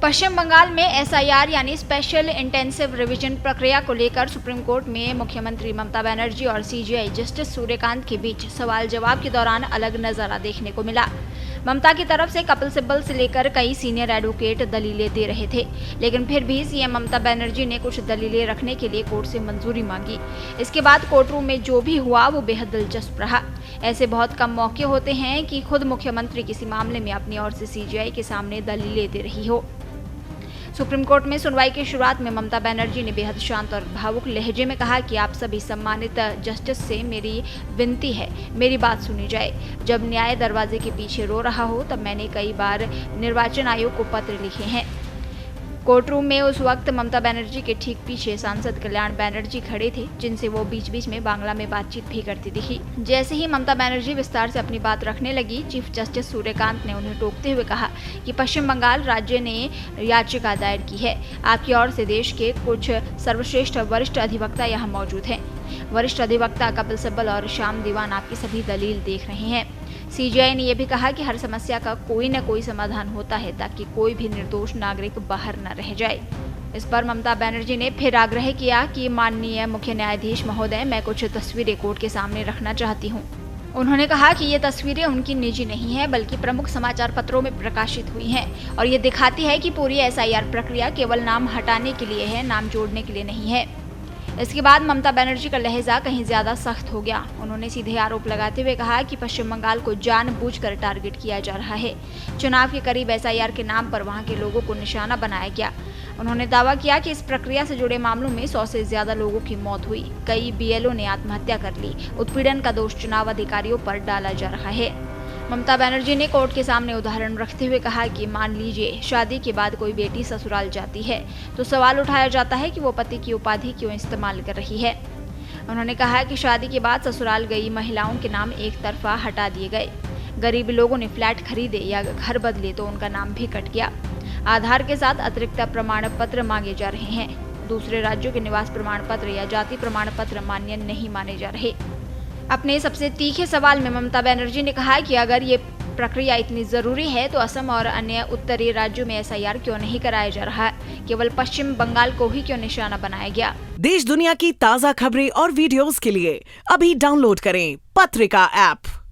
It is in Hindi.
पश्चिम बंगाल में एसआईआर यानी स्पेशल इंटेंसिव रिवीजन प्रक्रिया को लेकर सुप्रीम कोर्ट में मुख्यमंत्री ममता बनर्जी और सीजेआई जस्टिस सूर्यकांत के बीच सवाल जवाब के दौरान अलग नजारा देखने को मिला। ममता की तरफ से कपिल सिब्बल से लेकर कई सीनियर एडवोकेट दलीलें दे रहे थे, लेकिन फिर भी सीएम ममता बनर्जी ने कुछ दलीलें रखने के लिए कोर्ट से मंजूरी मांगी। इसके बाद कोर्ट रूम में जो भी हुआ वो बेहद दिलचस्प रहा। ऐसे बहुत कम मौके होते हैं कि खुद मुख्यमंत्री किसी मामले में अपनी ओर से सीजेआई के सामने दलीलें दे रही हो। सुप्रीम कोर्ट में सुनवाई की शुरुआत में ममता बनर्जी ने बेहद शांत और भावुक लहजे में कहा कि आप सभी सम्मानित जस्टिस से मेरी विनती है, मेरी बात सुनी जाए। जब न्याय दरवाजे के पीछे रो रहा हो तब मैंने कई बार निर्वाचन आयोग को पत्र लिखे हैं। कोर्ट रूम में उस वक्त ममता बनर्जी के ठीक पीछे सांसद कल्याण बनर्जी खड़े थे, जिनसे वो बीच बीच में बांग्ला में बातचीत भी करती दिखी। जैसे ही ममता बनर्जी विस्तार से अपनी बात रखने लगी, चीफ जस्टिस सूर्यकांत ने उन्हें टोकते हुए कहा कि पश्चिम बंगाल राज्य ने याचिका दायर की है। आपकी ओर से देश के कुछ सर्वश्रेष्ठ वरिष्ठ अधिवक्ता यहाँ मौजूद हैं। वरिष्ठ अधिवक्ता कपिल सिब्बल और श्याम दीवान आपकी सभी दलील देख रहे हैं। सीजेआई ने यह भी कहा कि हर समस्या का कोई न कोई समाधान होता है ताकि कोई भी निर्दोष नागरिक बाहर न रह जाए। इस पर ममता बनर्जी ने फिर आग्रह किया कि माननीय मुख्य न्यायाधीश महोदय, मैं कुछ तस्वीरें कोर्ट के सामने रखना चाहती हूँ। उन्होंने कहा कि ये तस्वीरें उनकी निजी नहीं है बल्कि प्रमुख समाचार पत्रों में प्रकाशित हुई हैं और ये दिखाती है कि पूरी एसआईआर प्रक्रिया केवल नाम हटाने के लिए है, नाम जोड़ने के लिए नहीं है। इसके बाद ममता बनर्जी का लहजा कहीं ज्यादा सख्त हो गया। उन्होंने सीधे आरोप लगाते हुए कहा कि पश्चिम बंगाल को जानबूझकर टारगेट किया जा रहा है। चुनाव के करीब एसआईआर के नाम पर वहां के लोगों को निशाना बनाया गया। उन्होंने दावा किया कि इस प्रक्रिया से जुड़े मामलों में 100 से ज्यादा लोगों की मौत हुई। कई बीएलओ ने आत्महत्या कर ली। उत्पीड़न का दोष चुनाव अधिकारियों पर डाला जा रहा है। ममता बनर्जी ने कोर्ट के सामने उदाहरण रखते हुए कहा कि मान लीजिए शादी के बाद कोई बेटी ससुराल जाती है तो सवाल उठाया जाता है कि वो पति की उपाधि क्यों इस्तेमाल कर रही है। उन्होंने कहा कि शादी के बाद ससुराल गई महिलाओं के नाम एक तरफा हटा दिए गए। गरीब लोगों ने फ्लैट खरीदे या घर बदले तो उनका नाम भी कट गया। आधार के साथ अतिरिक्त प्रमाण पत्र मांगे जा रहे हैं। दूसरे राज्यों के निवास प्रमाण पत्र या जाति प्रमाण पत्र मान्य नहीं माने जा रहे। अपने सबसे तीखे सवाल में ममता बनर्जी ने कहा कि अगर ये प्रक्रिया इतनी जरूरी है तो असम और अन्य उत्तरी राज्यों में एसआईआर क्यों नहीं कराया जा रहा, केवल पश्चिम बंगाल को ही क्यों निशाना बनाया गया। देश दुनिया की ताज़ा खबरें और वीडियोस के लिए अभी डाउनलोड करें पत्रिका ऐप।